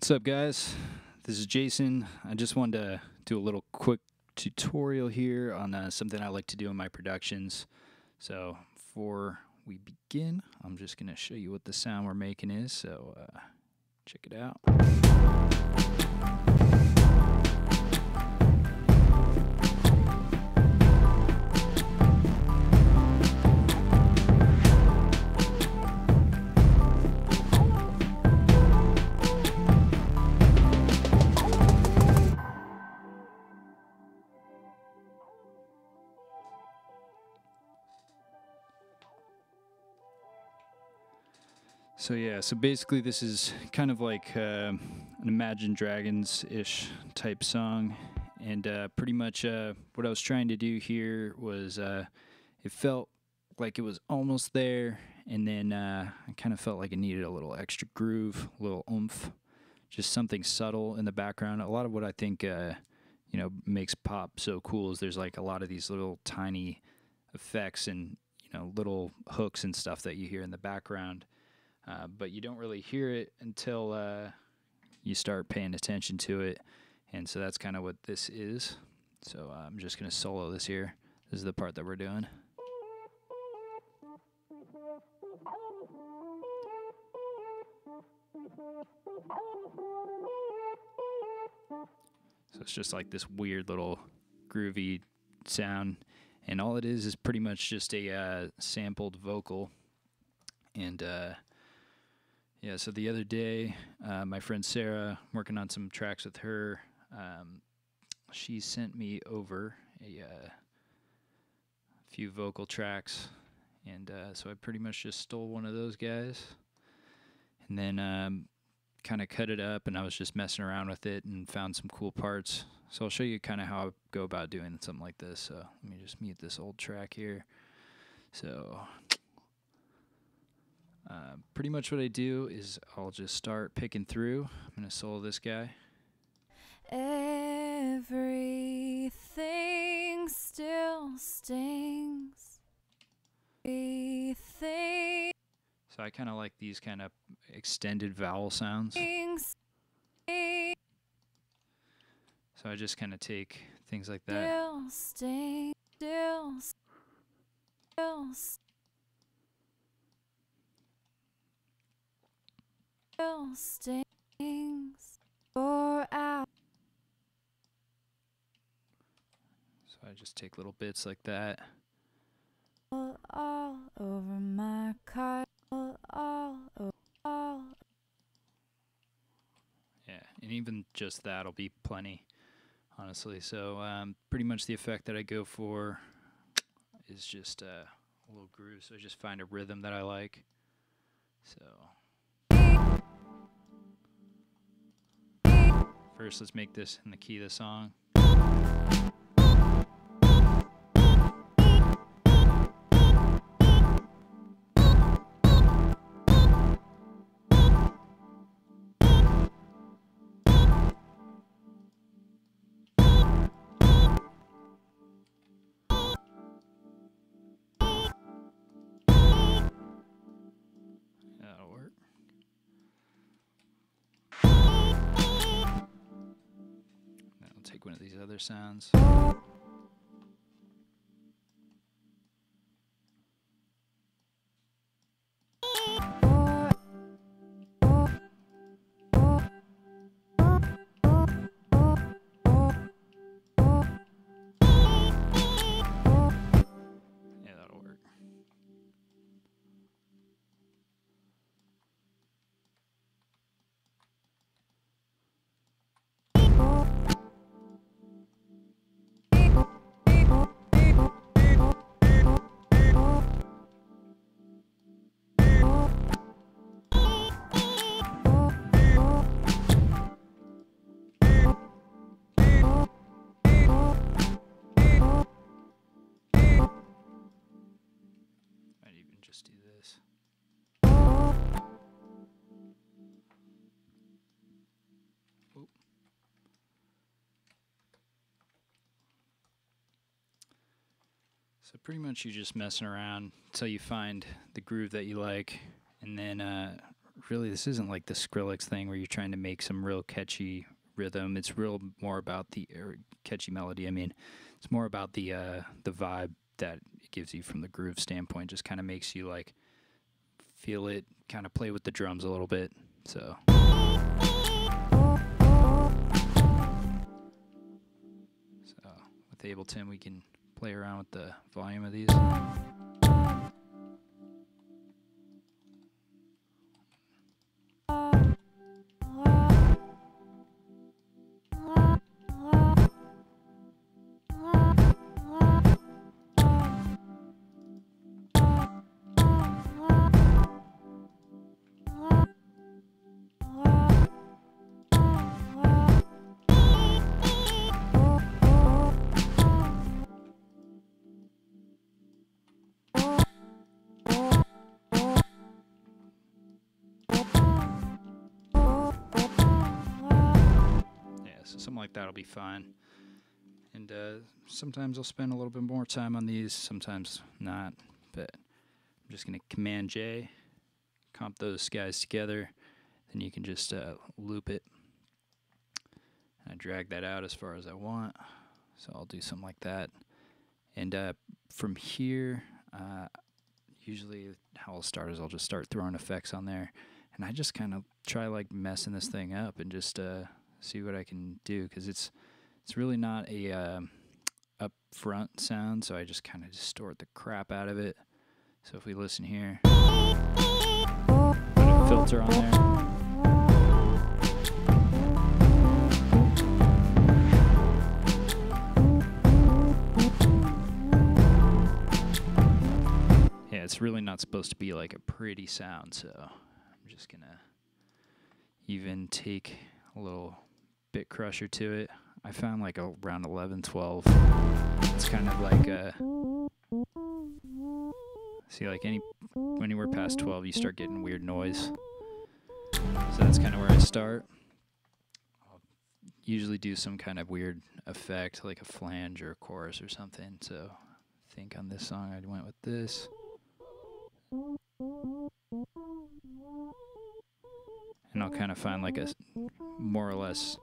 What's up, guys? This is Jason. I just wanted to do a little quick tutorial here on something I like to do in my productions. So before we begin, I'm just going to show you what the sound we're making is. So check it out. So yeah, so basically this is kind of like an Imagine Dragons-ish type song, and pretty much what I was trying to do here was it felt like it was almost there, and then I kind of felt like it needed a little extra groove, a little oomph, just something subtle in the background. A lot of what I think makes pop so cool is there's like a lot of these little tiny effects and little hooks and stuff that you hear in the background. But you don't really hear it until you start paying attention to it. And so that's kind of what this is. So I'm just going to solo this here. This is the part that we're doing. So it's just like this weird little groovy sound. And all it is pretty much just a sampled vocal. And yeah, so the other day, my friend Sarah, working on some tracks with her, she sent me over a few vocal tracks, and so I pretty much just stole one of those guys, and then kind of cut it up, and I was just messing around with it and found some cool parts. So I'll show you kind of how I go about doing something like this. So let me just mute this old track here. So pretty much what I do is I'll just start picking through. I'm going to solo this guy. Everything still stings. Everything So I kind of like these kind of extended vowel sounds. So I just kind of take things like that. still stings. Still stings. Or out. So I just take little bits like that. All over my car. All over. Yeah, and even just that'll be plenty, honestly. So pretty much the effect that I go for is just a little groove. So I just find a rhythm that I like. So first, let's make this in the key of the song. That'll work. Then I'll take one of these other sounds. Yeah, that'll work. Might even just do this. Oop. So pretty much you're just messing around until you find the groove that you like, and then really, this isn't like the Skrillex thing where you're trying to make some real catchy rhythm. It's real more about the catchy melody. I mean, it's more about the vibe that it gives you from the groove standpoint. Just kind of makes you like feel it, kind of play with the drums a little bit. So. With Ableton, we can play around with the volume of these. So something like that will be fine. And sometimes I'll spend a little bit more time on these, sometimes not. But I'm just going to Command J, comp those guys together. Then you can just loop it. And I drag that out as far as I want. So I'll do something like that. And from here, usually how I'll start is I'll just start throwing effects on there. And I just kind of try like messing this thing up and just see what I can do, because it's really not a up front sound, so I just kind of distort the crap out of it. So if we listen here, put a filter on there. Yeah, it's really not supposed to be like a pretty sound, so I'm just gonna even take a little bit crusher to it. I found like around 11, 12. It's kind of like see, like anywhere past 12, you start getting weird noise. So that's kind of where I start. I'll usually do some kind of weird effect, like a flange or a chorus or something. So I think on this song I went with this. And I'll kind of find like a more or less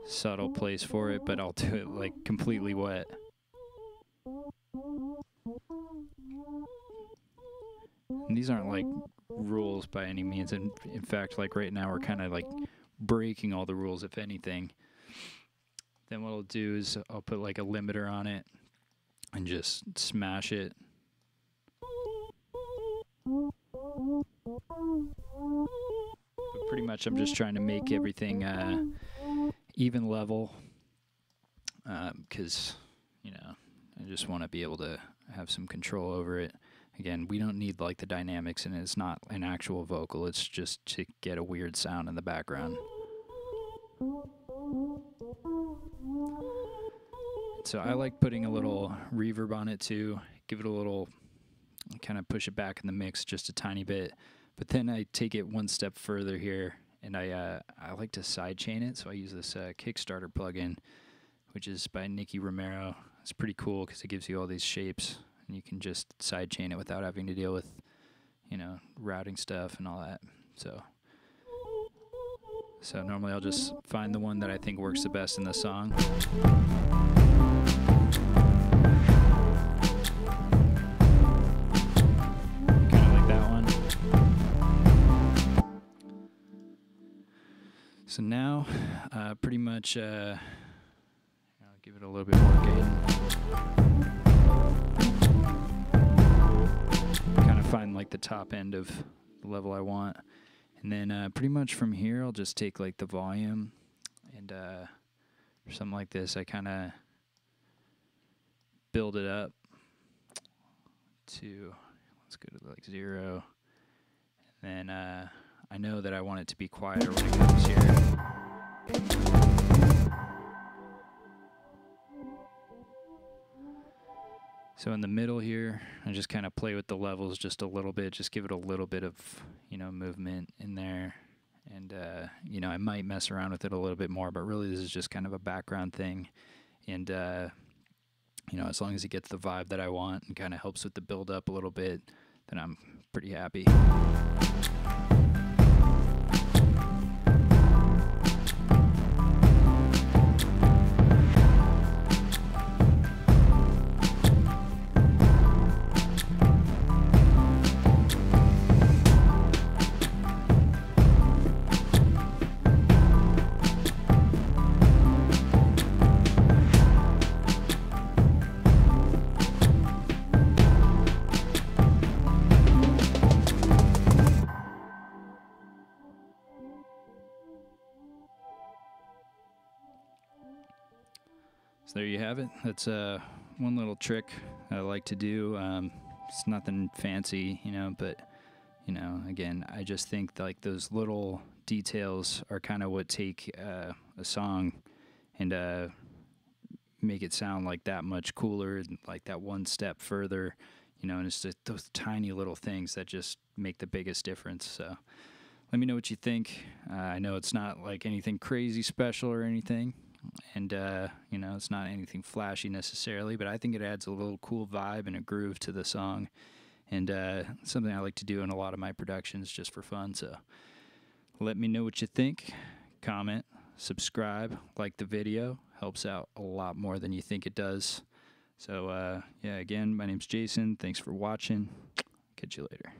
subtle place for it, but I'll do it like completely wet. And these aren't like rules by any means, and in fact, like right now we're kind of like breaking all the rules, if anything. Then what I'll do is I'll put like a limiter on it and just smash it. But pretty much I'm just trying to make everything even level, because you know, I just want to be able to have some control over it. Again, we don't need like the dynamics, and it's not an actual vocal, it's just to get a weird sound in the background. So I like putting a little reverb on it too, give it a little, kind of push it back in the mix just a tiny bit. But then I take it one step further here, and I like to sidechain it, so I use this Kickstarter plugin, which is by Nicky Romero. It's pretty cool because it gives you all these shapes, and you can just sidechain it without having to deal with, you know, routing stuff and all that. So normally I'll just find the one that I think works the best in the song. Kind of like that one. So now, pretty much, I'll give it a little bit more gain. Kind of find like the top end of the level I want. And then pretty much from here, I'll just take like the volume, and for something like this, I kind of build it up to, let's go to like 0. And then I know that I want it to be quieter when it comes here. So in the middle here, I just kind of play with the levels just a little bit, just give it a little bit of, you know, movement in there. And, you know, I might mess around with it a little bit more, but really this is just kind of a background thing. And, you know, as long as it gets the vibe that I want and kind of helps with the build up a little bit, then I'm pretty happy. So there you have it. That's one little trick I like to do. It's nothing fancy, but again, I just think like those little details are kind of what take a song and make it sound like that much cooler and like that one step further, and it's just those tiny little things that just make the biggest difference. So let me know what you think. I know it's not like anything crazy special or anything, and it's not anything flashy necessarily, but I think it adds a little cool vibe and a groove to the song, and something I like to do in a lot of my productions just for fun. So let me know what you think. Comment, subscribe, like the video. Helps out a lot more than you think it does. So again, my name's Jason. Thanks for watching. Catch you later.